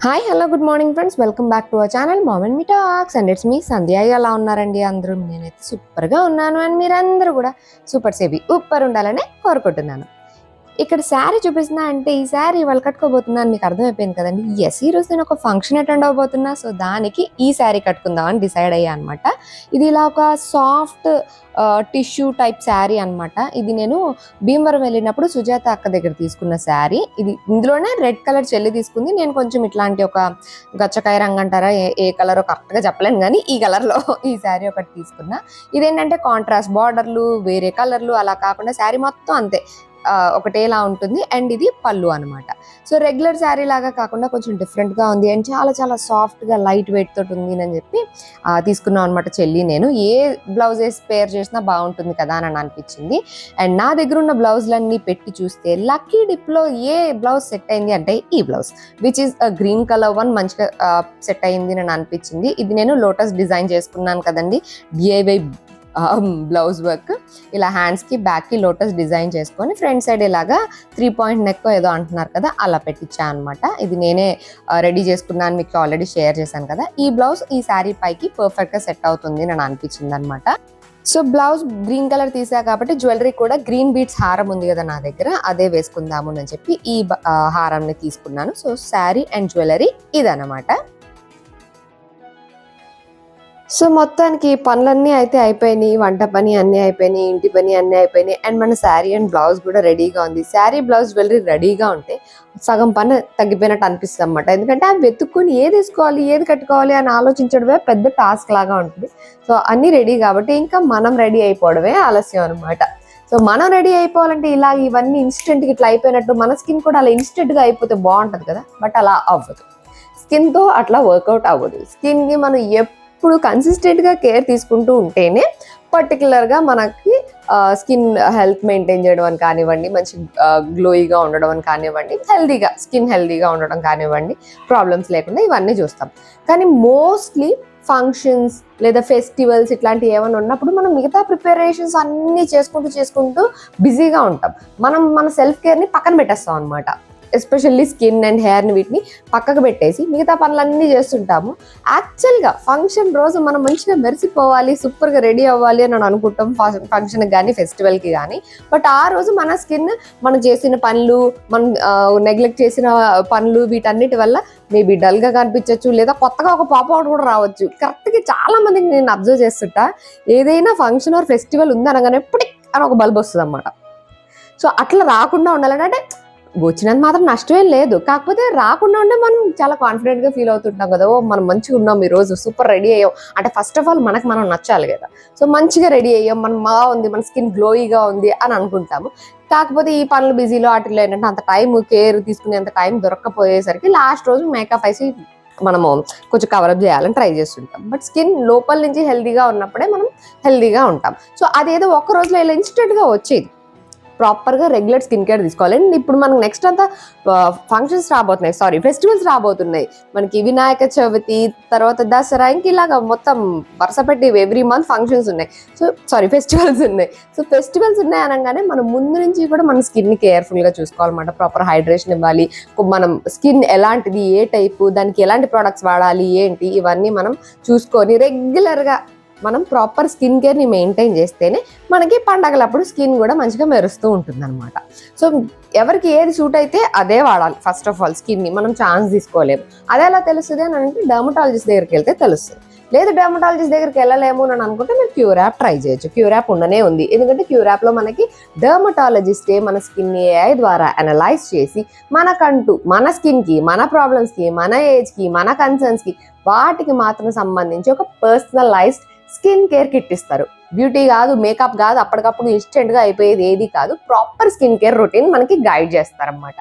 Hi hello good morning friends, welcome back to our channel mom and me talks. And it's me Sandhya. ఎలా ఉన్నారండి అందరూ? నేనైతే సూపర్గా ఉన్నాను అండ్ మీరందరూ కూడా సూపర్ సేవి ఉప్పర్ ఉండాలని కోరుకుంటున్నాను. ఇక్కడ శారీ చూపిస్తున్నా అంటే ఈ శారీ వాళ్ళు కట్టుకోబోతున్నాను మీకు అర్థమైపోయింది కదండి. ఎస్, ఈ రోజు నేను ఒక ఫంక్షన్ అటెండ్ అవ్వబోతున్నా. సో దానికి ఈ శారీ కట్టుకుందామని డిసైడ్ అయ్యా అనమాట. ఇది ఇలా ఒక సాఫ్ట్ టిష్యూ టైప్ శారీ అనమాట. ఇది నేను భీమవరం వెళ్ళినప్పుడు సుజాత అక్క దగ్గర తీసుకున్న శారీ. ఇది ఇందులోనే రెడ్ కలర్ చెల్లి తీసుకుంది. నేను కొంచెం ఇట్లాంటి ఒక గచ్చకాయ రంగు అంటారా, ఏ కలర్ కరెక్ట్గా చెప్పలేను కానీ ఈ కలర్లో ఈ శారీ ఒకటి తీసుకున్నా. ఇదేంటంటే కాంట్రాస్ట్ బార్డర్లు, వేరే కలర్లు అలా కాకుండా శారీ మొత్తం అంతే ఒకటేలా ఉంటుంది. అండ్ ఇది పళ్ళు అనమాట. సో రెగ్యులర్ శారీ లాగా కాకుండా కొంచెం డిఫరెంట్గా ఉంది అండ్ చాలా చాలా సాఫ్ట్గా లైట్ వెయిట్ తోటి ఉంది అని చెప్పి తీసుకున్నాం అనమాట చెల్లి. నేను ఏ బ్లౌజెస్ పేర్ చేసినా బాగుంటుంది కదా అని అనిపించింది. అండ్ నా దగ్గర ఉన్న బ్లౌజులన్నీ పెట్టి చూస్తే లక్కీ డిప్లో ఏ బ్లౌజ్ సెట్ అయింది అంటే ఈ blouse, which is green colour one, మంచిగా సెట్ అయింది అని అనిపించింది. ఇది నేను లోటస్ డిజైన్ చేసుకున్నాను కదండి, డిఐవై బ్లౌజ్ వర్క్. ఇలా హ్యాండ్స్కి బ్యాక్కి లోటస్ డిజైన్ చేసుకొని ఫ్రంట్ సైడ్ ఇలాగా 3 పాయింట్ నెక్ ఏదో అంటున్నారు కదా, అలా పెట్టించా అనమాట. ఇది నేనే రెడీ చేసుకున్నాను, మీకు ఆల్రెడీ షేర్ చేశాను కదా. ఈ బ్లౌజ్ ఈ శారీ పైకి పర్ఫెక్ట్గా సెట్ అవుతుంది అని అనిపించింది అనమాట. సో బ్లౌజ్ గ్రీన్ కలర్ తీసా కాబట్టి జ్యువెలరీ కూడా గ్రీన్ బీట్స్ హారం ఉంది కదా నా దగ్గర, అదే వేసుకుందాము అని చెప్పి ఈ హారంని తీసుకున్నాను. సో శారీ అండ్ జ్యువెలరీ ఇదన్నమాట. సో మొత్తానికి పనులన్నీ అయితే అయిపోయినాయి, వంట పని అన్నీ అయిపోయినాయి, ఇంటి పని అన్నీ అయిపోయినాయి. అండ్ మన శారీ అండ్ బ్లౌజ్ కూడా రెడీగా ఉంది. శారీ బ్లౌజ్ జ్యువెలరీ రెడీగా ఉంటే సగం పని తగ్గిపోయినట్టు అనిపిస్తుంది అనమాట. ఎందుకంటే అవి వెతుక్కుని ఏది వేసుకోవాలి ఏది కట్టుకోవాలి అని ఆలోచించడమే పెద్ద టాస్క్ లాగా ఉంటుంది. సో అన్నీ రెడీ కాబట్టి ఇంకా మనం రెడీ అయిపోవడమే ఆలస్యం అనమాట. సో మనం రెడీ అయిపోవాలంటే ఇలా ఇవన్నీ ఇన్స్టెంట్గా ఇట్లా అయిపోయినట్టు మన స్కిన్ కూడా అలా ఇన్స్టెంట్గా అయిపోతే బాగుంటుంది కదా, బట్ అలా అవ్వదు. స్కిన్తో అట్లా వర్కౌట్ అవ్వదు. స్కిన్కి మనం ఇప్పుడు కన్సిస్టెంట్గా కేర్ తీసుకుంటూ ఉంటేనే పర్టికులర్గా మనకి స్కిన్ హెల్త్ మెయింటైన్ చేయడం అని కానివ్వండి, మంచి గ్లోయిగా ఉండడం అని కానివ్వండి, హెల్దీగా స్కిన్ హెల్దీగా ఉండడం కానివ్వండి, ప్రాబ్లమ్స్ లేకుండా ఇవన్నీ చూస్తాం. కానీ మోస్ట్లీ ఫంక్షన్స్ లేదా ఫెస్టివల్స్ ఇట్లాంటివి ఏమైనా ఉన్నప్పుడు మనం మిగతా ప్రిపరేషన్స్ అన్నీ చేసుకుంటూ బిజీగా ఉంటాం. మనం మన సెల్ఫ్ కేర్ని పక్కన పెట్టేస్తాం అనమాట. ఎస్పెషల్లీ స్కిన్ అండ్ హెయిర్ని వీటిని పక్కకు పెట్టేసి మిగతా పనులన్నీ చేస్తుంటాము. యాక్చువల్గా ఫంక్షన్ రోజు మనం మంచిగా మెరిసిపోవాలి, సూపర్గా రెడీ అవ్వాలి అని అనుకుంటాం ఫంక్షన్కి కానీ ఫెస్టివల్కి కానీ. బట్ ఆ రోజు మన స్కిన్ మనం చేసిన పనులు, మనం నెగ్లెక్ట్ చేసిన పనులు వీటన్నిటి వల్ల మేబీ డల్గా కనిపించవచ్చు, లేదా కొత్తగా ఒక పాపౌట్ కూడా రావచ్చు. కరెక్ట్గా చాలా మందికి నేను అబ్జర్వ్ చేస్తుంటా, ఏదైనా ఫంక్షన్ ఆర్ ఫెస్టివల్ ఉందనగానే ఎప్పటికీ అని ఒక బల్బ్ వస్తుంది అన్నమాట. సో అట్లా రాకుండా ఉండాలంటే వచ్చినంత మాత్రం నష్టమేం లేదు, కాకపోతే రాకుండా ఉంటే మనం చాలా కాన్ఫిడెంట్గా ఫీల్ అవుతుంటాం కదా. ఓ మనం మంచిగా ఉన్నాం, ఈరోజు సూపర్ రెడీ అయ్యాం అంటే ఫస్ట్ ఆఫ్ ఆల్ మనకు మనం నచ్చాలి కదా. సో మంచిగా రెడీ అయ్యాం, మనం బాగుంది, మన స్కిన్ గ్లోయిగా ఉంది అని అనుకుంటాము. కాకపోతే ఈ పనులు బిజీలో వాటిలో ఏంటంటే అంత టైం కేర్ తీసుకునేంత టైం దొరక్కపోయేసరికి లాస్ట్ రోజు మేకప్ వేసి మనము కొంచెం కవరప్ చేయాలని ట్రై చేస్తుంటాం. బట్ స్కిన్ లోపల నుంచి హెల్దీగా ఉన్నప్పుడే మనం హెల్దీగా ఉంటాం. సో అదేదో ఒక్క రోజులో ఇలా ఇన్స్టెంట్గా వచ్చేది. ప్రాపర్గా రెగ్యులర్ స్కిన్ కేర్ తీసుకోవాలి. అండ్ ఇప్పుడు మనకు నెక్స్ట్ అంతా ఫెస్టివల్స్ రాబోతున్నాయి. మనకి వినాయక చవితి, తర్వాత దసరా, ఇంక ఇలాగా మొత్తం వరుస పెట్టి ఎవ్రీ మంత్ ఫంక్షన్స్ ఉన్నాయి. ఫెస్టివల్స్ ఉన్నాయి. సో ఫెస్టివల్స్ ఉన్నాయి అనగానే మనం ముందు నుంచి కూడా మన స్కిన్ని కేర్ఫుల్గా చూసుకోవాలన్నమాట. ప్రాపర్ హైడ్రేషన్ ఇవ్వాలి. మనం స్కిన్ ఎలాంటిది, ఏ టైపు, దానికి ఎలాంటి ప్రోడక్ట్స్ వాడాలి ఏంటి, ఇవన్నీ మనం చూసుకొని రెగ్యులర్గా మనం ప్రాపర్ స్కిన్ కేర్ని మెయింటైన్ చేస్తేనే మనకి పండగలప్పుడు స్కిన్ కూడా మంచిగా మెరుస్తూ ఉంటుంది అనమాట. సో ఎవరికి ఏది సూట్ అయితే అదే వాడాలి. ఫస్ట్ ఆఫ్ ఆల్ స్కిన్ని మనం ఛాన్స్ తీసుకోలేము. అదే ఎలా తెలుస్తుంది అని అంటే డర్మటాలజిస్ట్ దగ్గరికి వెళ్తే తెలుస్తుంది. లేదు డర్మటాలజిస్ట్ దగ్గరికి వెళ్ళలేము అని అనుకుంటే మీరు క్యూర్ యాప్ ట్రై చేయొచ్చు. క్యూర్ యాప్ ఉండనే ఉంది. ఎందుకంటే క్యూర్ యాప్లో మనకి డర్మటాలజిస్టే మన స్కిన్ని AI ద్వారా అనలైజ్ చేసి మనకంటూ మన స్కిన్కి, మన ప్రాబ్లమ్స్కి, మన ఏజ్కి, మన కన్సర్న్స్కి వాటికి మాత్రం సంబంధించి ఒక పర్సనలైజ్డ్ స్కిన్ కేర్ కిట్ ఇస్తారు. బ్యూటీ కాదు, మేకప్ కాదు, అప్పటికప్పుడు ఇన్స్టెంట్గా అయిపోయేది ఏది కాదు. ప్రాపర్ స్కిన్ కేర్ రొటీన్ మనకి గైడ్ చేస్తారనమాట.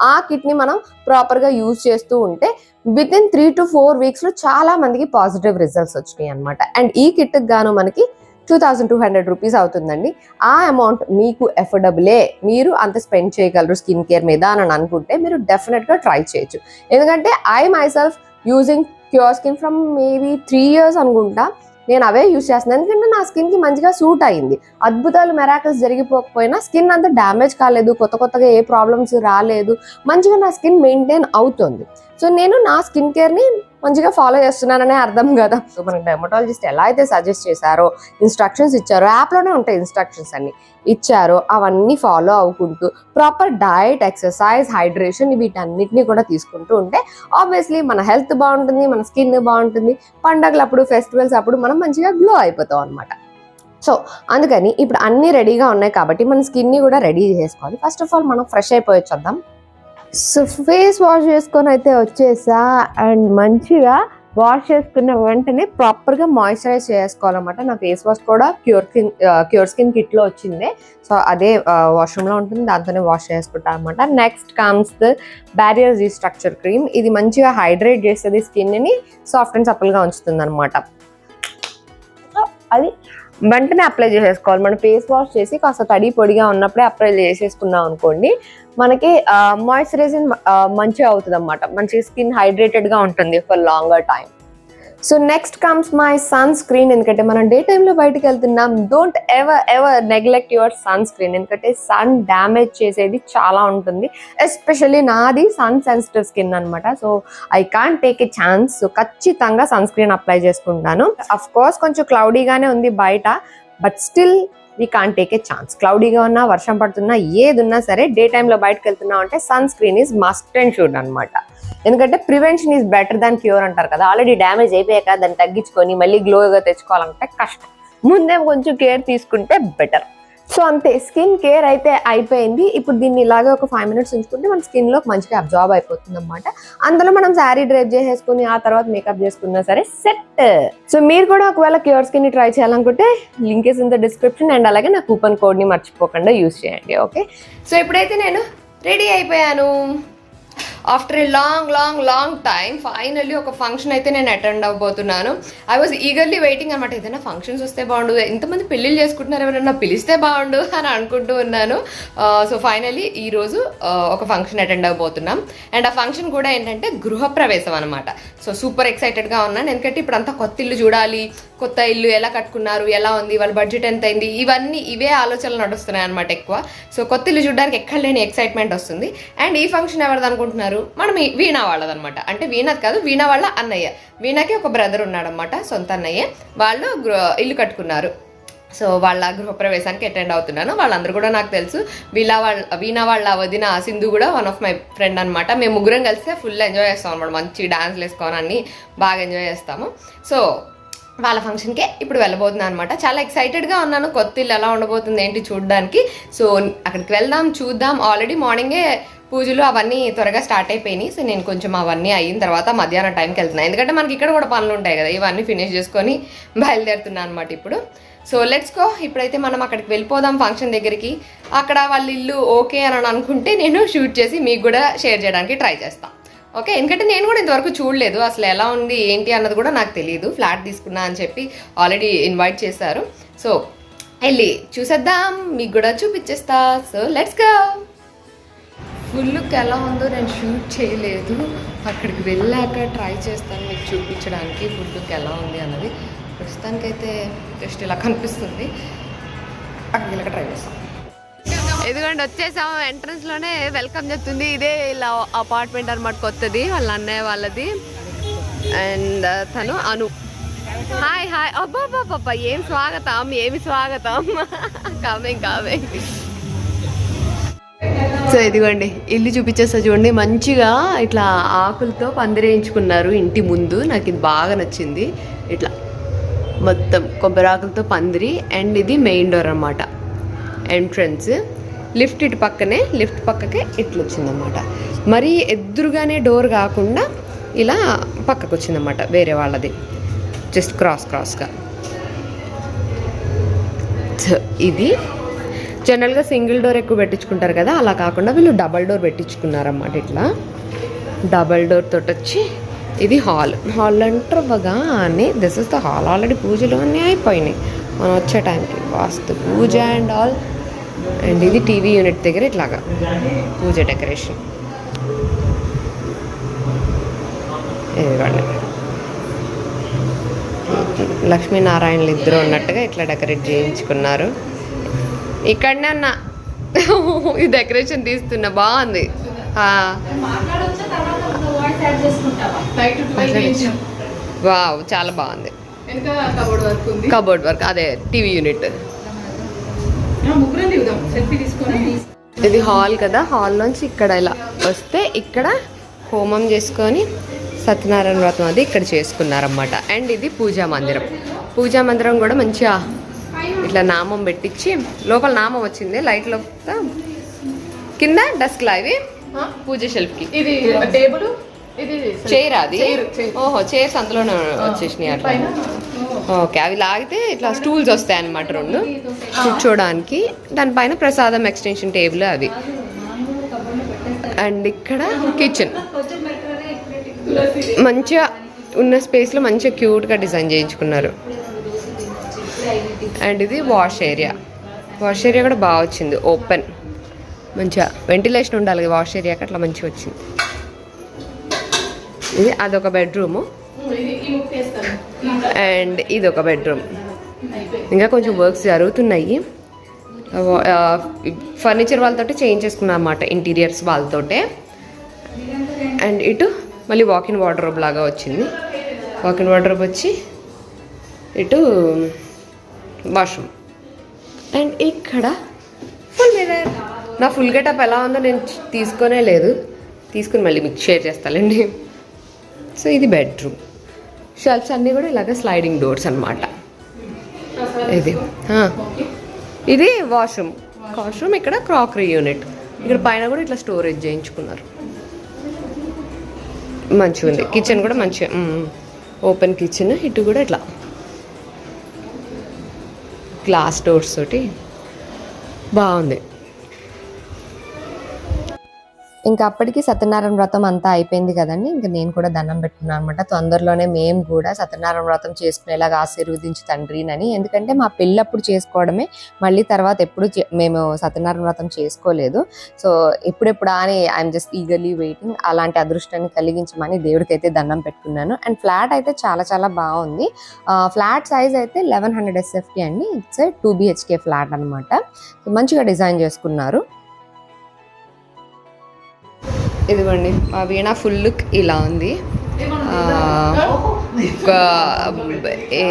ఆ కిట్ని మనం ప్రాపర్గా యూజ్ చేస్తూ ఉంటే వితిన్ 3 to 4 వీక్స్లో చాలా మందికి పాజిటివ్ రిజల్ట్స్ వచ్చినాయి అనమాట. అండ్ ఈ కిట్కి గాను మనకి 2200 రూపీస్ అవుతుందండి. ఆ అమౌంట్ మీకు ఎఫోర్డబులే, మీరు అంత స్పెండ్ చేయగలరు స్కిన్ కేర్ మీద అని అనుకుంటే మీరు డెఫినెట్గా ట్రై చేయొచ్చు. ఎందుకంటే I my self using cure skin from maybe 3 years అనుకుంటా. నేను అవే యూస్ చేస్తున్నాను, ఎందుకంటే నా స్కిన్కి మంచిగా సూట్ అయింది. అద్భుతాలు మెరాకిల్స్ జరిగిపోకపోయినా స్కిన్ అంతా డ్యామేజ్ కాలేదు, కొత్తగా ఏ ప్రాబ్లమ్స్ రాలేదు, మంచిగా నా స్కిన్ మెయింటైన్ అవుతుంది. సో నేను నా స్కిన్ కేర్ని మంచిగా ఫాలో చేస్తున్నాననే అర్థం కదా. సో మనకి డెర్మటాలజిస్ట్ ఎలా అయితే సజెస్ట్ చేశారో, ఇన్స్ట్రక్షన్స్ ఇచ్చారో, యాప్లోనే ఉంటాయి ఇన్స్ట్రక్షన్స్ అన్ని ఇచ్చారో, అవన్నీ ఫాలో అవ్వుకుంటూ ప్రాపర్ డయట్, ఎక్సర్సైజ్, హైడ్రేషన్ వీటన్నిటిని కూడా తీసుకుంటూ ఉంటే ఆబ్వియస్లీ మన హెల్త్ బాగుంటుంది, మన స్కిన్ బాగుంటుంది. పండగలప్పుడు, ఫెస్టివల్స్ అప్పుడు మనం మంచిగా గ్లో అయిపోతాం అనమాట. సో అందుకని ఇప్పుడు అన్నీ రెడీగా ఉన్నాయి కాబట్టి మన స్కిన్ని కూడా రెడీ చేసుకోవాలి. ఫస్ట్ ఆఫ్ ఆల్ మనం ఫ్రెష్ అయిపోయి వచ్చేద్దాం. సో ఫేస్ వాష్ చేసుకొని అయితే వచ్చేసా, అండ్ మంచిగా వాష్ చేసుకున్న వెంటనే ప్రాపర్గా మాయిశ్చరైజ్ చేసుకోవాలన్నమాట. నా ఫేస్ వాష్ కూడా క్యూర్ స్కిన్ కిట్లో వచ్చింది. సో అదే వాష్రూమ్లో ఉంటుంది, దాంతోనే వాష్ చేసుకుంటాను అనమాట. Next comes the barrier restructure cream. ఇది మంచిగా హైడ్రేట్ చేస్తుంది, స్కిన్ని సాఫ్ట్ అండ్ సప్పుల్గా ఉంచుతుంది అనమాట. అది వెంటనే అప్లై చేసేసుకోవాలి. మనం ఫేస్ వాష్ చేసి కాస్త తడి పొడిగా ఉన్నప్పుడే అప్లై చేసేసుకున్నాం అనుకోండి, మనకి మాయిశ్చరైజింగ్ మంచిగా అవుతుంది అన్నమాట. మంచిగా స్కిన్ హైడ్రేటెడ్గా ఉంటుంది for longer time. So next comes my sunscreen. ఎందుకంటే మనం డే టైంలో బయటకు వెళ్తున్నాం, don't ever neglect your sunscreen. ఎందుకంటే సన్ డ్యామేజ్ చేసేది చాలా ఉంటుంది, ఎస్పెషల్లీ నాది సన్ సెన్సిటివ్ స్కిన్ అనమాట. So I can't take a chance. So ఖచ్చితంగా సన్ స్క్రీన్ అప్లై చేసుకుంటాను. అఫ్ కోర్స్ కొంచెం క్లౌడీగానే ఉంది బయట, but still we can't take a chance. క్లౌడీగా ఉన్నా, వర్షం పడుతున్నా, ఏది ఉన్నా సరే డే టైంలో బయటకు వెళ్తున్నాం అంటే sunscreen is must and should అనమాట. ఎందుకంటే prevention is better than cure అంటారు కదా. ఆల్రెడీ డ్యామేజ్ అయిపోయాక దాన్ని తగ్గించుకొని మళ్ళీ గ్లోగా తెచ్చుకోవాలంటే కష్టం. ముందే కొంచెం కేర్ తీసుకుంటే బెటర్. సో అంతే, స్కిన్ కేర్ అయితే అయిపోయింది. ఇప్పుడు దీన్ని ఇలాగే ఒక 5 minutes ఉంచుకుంటే మన స్కిన్లో మంచిగా అబ్జార్బ్ అయిపోతుంది అనమాట. అందులో మనం శారీ డ్రైప్ చేసేసుకుని ఆ తర్వాత మేకప్ చేసుకున్నా సరే సెట్. సో మీరు కూడా ఒకవేళ క్యూర్ స్కిన్ ని ట్రై చేయాలనుకుంటే link is in the description, and అలాగే నా కూపన్ కోడ్ని మర్చిపోకుండా యూస్ చేయండి. ఓకే, సో ఇప్పుడైతే నేను రెడీ అయిపోయాను. After a long time finally ఒక ఫంక్షన్ అయితే నేను అటెండ్ అవ్వబోతున్నాను. ఐ వాజ్ ఈగర్లీ వెయిటింగ్ అనమాట. ఏదైనా ఫంక్షన్స్ వస్తే బాగుండు, ఇంతమంది పెళ్ళిళ్ళు చేసుకుంటున్నారు, ఎవరైనా పిలిస్తే బాగుండు అని అనుకుంటూ ఉన్నాను. సో ఫైనల్లీ ఈరోజు ఒక ఫంక్షన్ అటెండ్ అవ్వబోతున్నాం. అండ్ ఆ ఫంక్షన్ కూడా ఏంటంటే గృహప్రవేశం అనమాట. సో సూపర్ ఎక్సైటెడ్గా ఉన్నాను, ఎందుకంటే ఇప్పుడు అంతా కొత్త ఇల్లు చూడాలి, కొత్త ఇల్లు ఎలా కట్టుకున్నారు, ఎలా ఉంది, వాళ్ళ బడ్జెట్ ఎంత అయింది, ఇవే ఆలోచనలు నడుస్తున్నాయి అనమాట ఎక్కువ. సో కొత్త ఇల్లు చూడడానికి ఎక్కడ లేని ఎక్సైట్మెంట్ వస్తుంది. అండ్ ఈ ఫంక్షన్ ఎవరిది అనుకుంటున్నారు, మనం వీణా వాళ్ళదనమాట. అంటే వీణాది కాదు, వీణా వాళ్ళ అన్నయ్య. వీణాకి ఒక బ్రదర్ ఉన్నాడనమాట, సొంత అన్నయ్య. వాళ్ళు ఇల్లు కట్టుకున్నారు. సో వాళ్ళ గృహప్రవేశానికి అటెండ్ అవుతున్నాను. వాళ్ళందరూ కూడా నాకు తెలుసు. వీణా వాళ్ళ వదిన సింధు కూడా వన్ ఆఫ్ మై ఫ్రెండ్ అనమాట. మేము ముగ్గురం కలిస్తే ఫుల్ ఎంజాయ్ చేస్తాం అనమాట. మంచి డాన్స్లు వేసుకోని అన్ని బాగా ఎంజాయ్ చేస్తాము. సో వాళ్ళ ఫంక్షన్కే ఇప్పుడు వెళ్ళబోతున్నాను అనమాట. చాలా ఎక్సైటెడ్గా ఉన్నాను, కొత్త ఇల్లు ఎలా ఉండబోతుంది ఏంటి చూడడానికి. సో అక్కడికి వెళ్దాం, చూద్దాం. ఆల్రెడీ మార్నింగే పూజలు అవన్నీ త్వరగా స్టార్ట్ అయిపోయినాయి. సో నేను కొంచెం అవన్నీ అయిన తర్వాత మధ్యాహ్నం టైంకి వెళ్తున్నాను, ఎందుకంటే మనకి ఇక్కడ కూడా పనులు ఉంటాయి కదా, ఇవన్నీ ఫినిష్ చేసుకొని బయలుదేరుతున్నాను అనమాట ఇప్పుడు. So let's go. ఇప్పుడైతే మనం అక్కడికి వెళ్ళిపోదాం ఫంక్షన్ దగ్గరికి. అక్కడ వాళ్ళ ఇల్లు ఓకే అని అనుకుంటే నేను షూట్ చేసి మీకు కూడా షేర్ చేయడానికి ట్రై చేస్తాను. ఓకే, ఎందుకంటే నేను కూడా ఇంతవరకు చూడలేదు, అసలు ఎలా ఉంది ఏంటి అన్నది కూడా నాకు తెలియదు. ఫ్లాట్ తీసుకున్నా అని చెప్పి ఆల్రెడీ ఇన్వైట్ చేశారు. సో వెళ్ళి చూసేద్దాం, మీకు కూడా చూపించేస్తా. So let's go. Full look ఎలా ఉందో నేను షూట్ చేయలేదు, అక్కడికి వెళ్ళాక ట్రై చేస్తాను మీకు చూపించడానికి ఫుల్ లుక్ ఎలా ఉంది అన్నది. ప్రస్తుతానికైతే జస్ట్ ఇలా కనిపిస్తుంది, అక్కడికి వెళ్ళాక ట్రై చేస్తాం. ఎందుకంటే వచ్చేసాము, ఎంట్రన్స్ లోనే వెల్కమ్ చెప్తుంది. ఇదే ఇలా అపార్ట్మెంట్ అనమాట, కొత్తది, వాళ్ళ అన్నయ్య వాళ్ళది. అండ్ తను అను. Hi hi. అబ్బాబ్బాబ్బా ఏం స్వాగతం, ఏమి స్వాగతం. కమింగ్. సో ఇదిగోండి ఇల్లు చూపించేస్తా చూడండి. మంచిగా ఇట్లా ఆకులతో పందిరేయించుకున్నారు ఇంటి ముందు. నాకు ఇది బాగా నచ్చింది. ఇట్లా మొత్తం కొబ్బరాకులతో పందిరి. అండ్ ఇది మెయిన్ డోర్ అన్నమాట, ఎంట్రన్స్. లిఫ్ట్ ఇటు పక్కనే, లిఫ్ట్ పక్కకే ఇట్లా వచ్చిందన్నమాట. మరీ ఎదురుగానే డోర్ కాకుండా ఇలా పక్కకు వచ్చిందన్నమాట, వేరే వాళ్ళది, జస్ట్ క్రాస్గా. ఇది జనరల్గా సింగిల్ డోర్ ఎక్కువ పెట్టించుకుంటారు కదా, అలా కాకుండా వీళ్ళు డబల్ డోర్ పెట్టించుకున్నారన్నమాట. ఇట్లా డబల్ డోర్ తోటి వచ్చి ఇది హాల్ అంటారు. This is the hall. Already పూజలు అన్నీ అయిపోయినాయి మనం వచ్చే టైంకి, వాస్తు పూజ అండ్ ఆల్. అండ్ ఇది టీవీ యూనిట్ దగ్గర ఇట్లాగా పూజ డెకరేషన్. ఇదిగోండి లక్ష్మీనారాయణలు ఇద్దరు ఉన్నట్టుగా ఇట్లా డెకరేట్ చేయించుకున్నారు. ఇక్కడనే ఉన్నా ఈ డెకరేషన్ తీస్తున్నా బాగుంది. వావ్ చాలా బాగుంది. కబోర్డ్ వర్క్ అదే టీవీ యూనిట్. ఇది హాల్ కదా, హాల్ నుంచి ఇక్కడ ఇలా వస్తే ఇక్కడ హోమం చేసుకొని సత్యనారాయణ వ్రతం అది ఇక్కడ చేసుకున్నారన్నమాట. అండ్ ఇది పూజా మందిరం. పూజా మందిరం కూడా మంచిగా ఇట్లా నామం పెట్టించి లోపల నామం వచ్చింది లైట్లో కింద డస్క్లా ఇవి పూజ షెల్ఫ్కి. ఇది టేబుల్, ఇది చైర్. అది ఓహో చైర్స్ అందులోనే వచ్చేసినాయి అట్లా. ఓకే అవి లాగితే ఇట్లా స్టూల్స్ వస్తాయి అన్నమాట రెండు కూర్చోడానికి. దానిపైన ప్రసాదం ఎక్స్టెన్షన్ టేబుల్ అవి. అండ్ ఇక్కడ కిచెన్ మంచిగా ఉన్న స్పేస్లో మంచిగా క్యూట్గా డిజైన్ చేయించుకున్నారు. అండ్ ఇది వాష్ ఏరియా. వాష్ ఏరియా కూడా బాగా వచ్చింది, ఓపెన్ మంచిగా వెంటిలేషన్ ఉండాలి వాష్ ఏరియాకి, అట్లా మంచిగా వచ్చింది. ఇది అదొక బెడ్రూము అండ్ ఇది ఒక బెడ్రూమ్. ఇంకా కొంచెం వర్క్స్ జరుగుతున్నాయి. ఫర్నిచర్ వాళ్ళతోటి చేంజ్ చేసుకున్నాం అన్నమాట, ఇంటీరియర్స్ వాళ్ళతోటే. అండ్ ఇటు మళ్ళీ వాకిన్ వార్డ్రోబ్ లాగా వచ్చింది. వాకిన్ వార్డ్రోబ్ వచ్చి ఇటు వాష్రూమ్. అండ్ ఇక్కడ ఫుల్ మిర్రర్. నా ఫుల్ గెటప్ ఎలా ఉందో నేను తీసుకునే లేదు, తీసుకుని మళ్ళీ మీకు షేర్ చేస్తానండి. సో ఇది బెడ్రూమ్. షెల్ఫ్స్ అన్నీ కూడా ఇలాగ స్లైడింగ్ డోర్స్ అనమాట. ఇది వాష్రూమ్. ఇక్కడ క్రాకరీ యూనిట్. ఇక్కడ పైన కూడా ఇట్లా స్టోరేజ్ చేయించుకున్నారు, మంచిగా ఉంది. కిచెన్ కూడా మంచిగా ఓపెన్ కిచెన్. ఇటు కూడా ఇట్లా గ్లాస్ డోర్స్ తోటి బాగుంది. ఇంకా అప్పటికి సత్యనారాయణ వ్రతం అంతా అయిపోయింది కదండి. ఇంకా నేను కూడా దండం పెట్టుకున్నాను అనమాట. తొందరలోనే మేము కూడా సత్యనారాయణ వ్రతం చేసుకునేలాగా ఆశీర్వదించు తండ్రినని. ఎందుకంటే మా పెళ్ళప్పుడు చేసుకోవడమే, మళ్ళీ తర్వాత ఎప్పుడు మేము సత్యనారాయణ వ్రతం చేసుకోలేదు. సో ఎప్పుడెప్పుడు అని ఐఎమ్ జస్ట్ ఈగర్లీ వెయిటింగ్. అలాంటి అదృష్టాన్ని కలిగించమని దేవుడికి అయితే దండం పెట్టుకున్నాను. అండ్ ఫ్లాట్ అయితే చాలా చాలా బాగుంది. ఫ్లాట్ సైజ్ అయితే 1100 SFT అండి. ఇట్స్ 2 BHK ఫ్లాట్ అనమాట. మంచిగా డిజైన్ చేసుకున్నారు. ఇదిగోండి ఆ వీణా ఫుల్ లుక్ ఇలా ఉంది.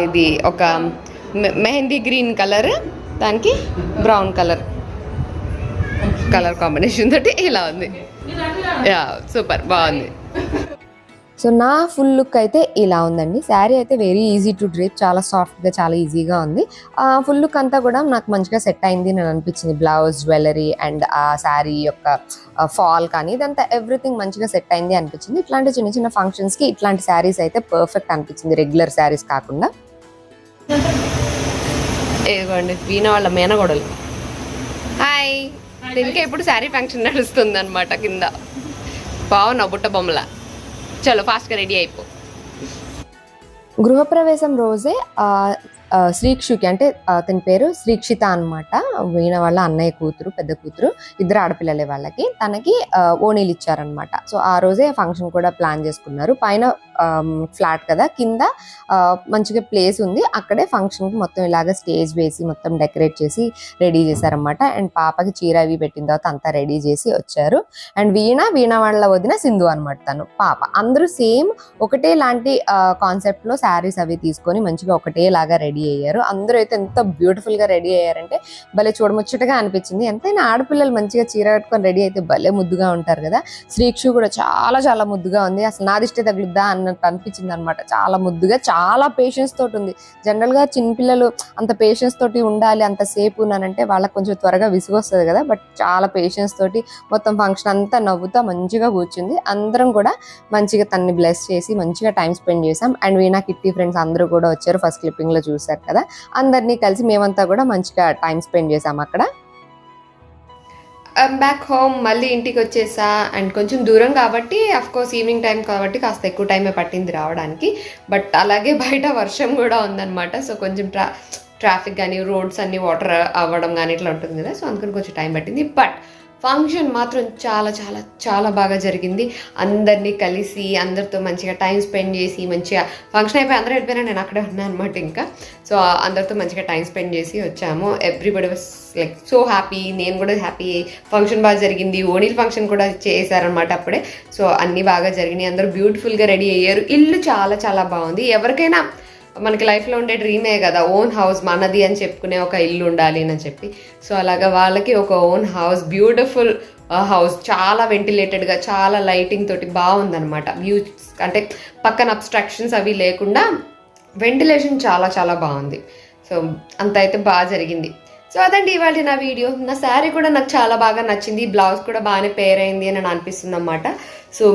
ఇది ఒక మెహందీ గ్రీన్ కలర్, దానికి బ్రౌన్ కలర్ కాంబినేషన్ తోటి ఇలా ఉంది. యా సూపర్ బాగుంది. సో నా ఫుల్ లుక్ అయితే ఇలా ఉందండి. శారీ అయితే వెరీ ఈజీ టు డ్రేప్, చాలా సాఫ్ట్గా చాలా ఈజీగా ఉంది. ఫుల్ లుక్ అంతా కూడా నాకు మంచిగా సెట్ అయింది నేను అనిపించింది. బ్లౌజ్, జ్యువెలరీ అండ్ ఆ శారీ యొక్క ఫాల్ కానీ ఇదంతా ఎవ్రీథింగ్ మంచిగా సెట్ అయింది అనిపించింది. ఇట్లాంటి చిన్న చిన్న ఫంక్షన్స్కి ఇట్లాంటి శారీస్ అయితే పర్ఫెక్ట్ అనిపించింది, రెగ్యులర్ శారీస్ కాకుండా. ఇదిగోండి వీణ వాళ్ళ మేనగోడలు. హాయ్. దీనికి ఎప్పుడు శారీ ఫంక్షన్ నడుస్తుంది అనమాట కింద. బాగున్నావు బుట్ట బొమ్మల. చలో ఫాస్ట్గా రెడీ అయిపో. గృహప్రవేశం రోజే శ్రీక్షుకి, అంటే అతని పేరు శ్రీక్షిత అనమాట, వీణ వాళ్ళ అన్నయ్య కూతురు, పెద్ద కూతురు, ఇద్దరు ఆడపిల్లలే వాళ్ళకి. తనకి ఓణీలు ఇచ్చారనమాట. సో ఆ రోజే ఫంక్షన్ కూడా ప్లాన్ చేసుకున్నారు. పైన ఫ్లాట్ కదా, కింద మంచిగా ప్లేస్ ఉంది, అక్కడే ఫంక్షన్కి మొత్తం ఇలాగ స్టేజ్ వేసి మొత్తం డెకరేట్ చేసి రెడీ చేశారనమాట. అండ్ పాపకి చీర అవి పెట్టిన తర్వాత అంతా రెడీ చేసి వచ్చారు. అండ్ వీణ వాళ్ళ వదిన సింధు అనమాట, తను పాప. అందరూ సేమ్ ఒకటే లాంటి కాన్సెప్ట్లో శారీస్ అవి తీసుకొని మంచిగా ఒకటేలాగా రెడీ అయ్యారు. అందరూ అయితే ఎంత బ్యూటిఫుల్ గా రెడీ అయ్యారంటే భలే చూడముచ్చటగా అనిపించింది. ఎంతైనా ఆడపిల్లలు మంచిగా చీర కట్టుకొని రెడీ అయితే భలే ముద్దుగా ఉంటారు కదా. శ్రీక్షు కూడా చాలా చాలా ముద్దుగా ఉంది. అసలు నాదిష్టే తగులుద్దా అన్నట్టు అనిపించింది అనమాట. చాలా ముద్దుగా, చాలా పేషెన్స్ తోటి ఉంది. జనరల్ గా చిన్నపిల్లలు అంత పేషెన్స్ తోటి ఉండాలి అంతసేపు ఉన్నానంటే వాళ్ళకి కొంచెం త్వరగా విసుగొస్తుంది కదా. బట్ చాలా పేషెన్స్ తోటి మొత్తం ఫంక్షన్ అంతా నవ్వుతా మంచిగా కూర్చుంది. అందరం కూడా మంచిగా తన్ని బ్లెస్ చేసి మంచిగా టైం స్పెండ్ చేసాం. అండ్ వీణా కిట్టి ఫ్రెండ్స్ అందరూ కూడా వచ్చారు. ఫస్ట్ క్లిప్పింగ్ లో చూసారు కదా, అందరినీ కలిసి మేమంతా కూడా మంచిగా టైం స్పెండ్ చేసాం అక్కడ. బ్యాక్ హోమ్ మళ్ళీ ఇంటికి వచ్చేసా. అండ్ కొంచెం దూరం కాబట్టి అఫ్కోర్స్ ఈవినింగ్ టైం కాబట్టి కాస్త ఎక్కువ టైమే పట్టింది రావడానికి. బట్ అలాగే బయట వర్షం కూడా ఉందన్నమాట. సో కొంచెం ట్రాఫిక్ కానీ రోడ్స్ అన్ని వాటర్ అవ్వడం కానీ ఇట్లా ఉంటుంది కదా. సో అందుకని కొంచెం టైం పట్టింది. బట్ ఫంక్షన్ మాత్రం చాలా చాలా చాలా బాగా జరిగింది. అందరినీ కలిసి అందరితో మంచిగా టైం స్పెండ్ చేసి మంచిగా ఫంక్షన్ అయిపోయి అందరూ వెళ్ళిపోయినా నేను అక్కడే ఉన్నాను అనమాట. ఇంకా సో అందరితో మంచిగా టైం స్పెండ్ చేసి వచ్చాము. Everybody was like so happy. నేను కూడా హ్యాపీ. ఫంక్షన్ బాగా జరిగింది. ఓణీల్ ఫంక్షన్ కూడా చేశారనమాట అప్పుడే. సో అన్నీ బాగా జరిగినాయి. అందరూ బ్యూటిఫుల్గా రెడీ అయ్యారు. ఇల్లు చాలా చాలా బాగుంది. ఎవరికైనా మనకి లైఫ్లో ఉండే డ్రీమే కదా ఓన్ హౌస్ మనది అని చెప్పుకునే ఒక ఇల్లు ఉండాలి అని చెప్పి. సో అలాగా వాళ్ళకి ఒక ఓన్ హౌస్, బ్యూటిఫుల్ హౌస్, చాలా వెంటిలేటెడ్గా, చాలా లైటింగ్ తోటి బాగుందనమాట. వ్యూ అంటే పక్కన అబ్స్ట్రాక్షన్స్ అవి లేకుండా వెంటిలేషన్ చాలా చాలా బాగుంది. సో అంత అయితే బాగా జరిగింది. సో అదండి ఇవాళ నా వీడియో. నా శారీ కూడా నాకు చాలా బాగా నచ్చింది. బ్లౌజ్ కూడా బాగానే పేర్ అయింది అని అనిపిస్తుంది అన్నమాట. సో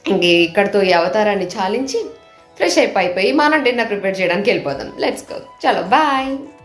ఇంక ఇక్కడతో ఈ అవతారాన్ని చాలించి ఫ్రెష్ అయిపోయి మనం డిన్నర్ ప్రిపేర్ చేయడానికి వెళ్ళిపోదాం. Let's go. చలో బాయ్.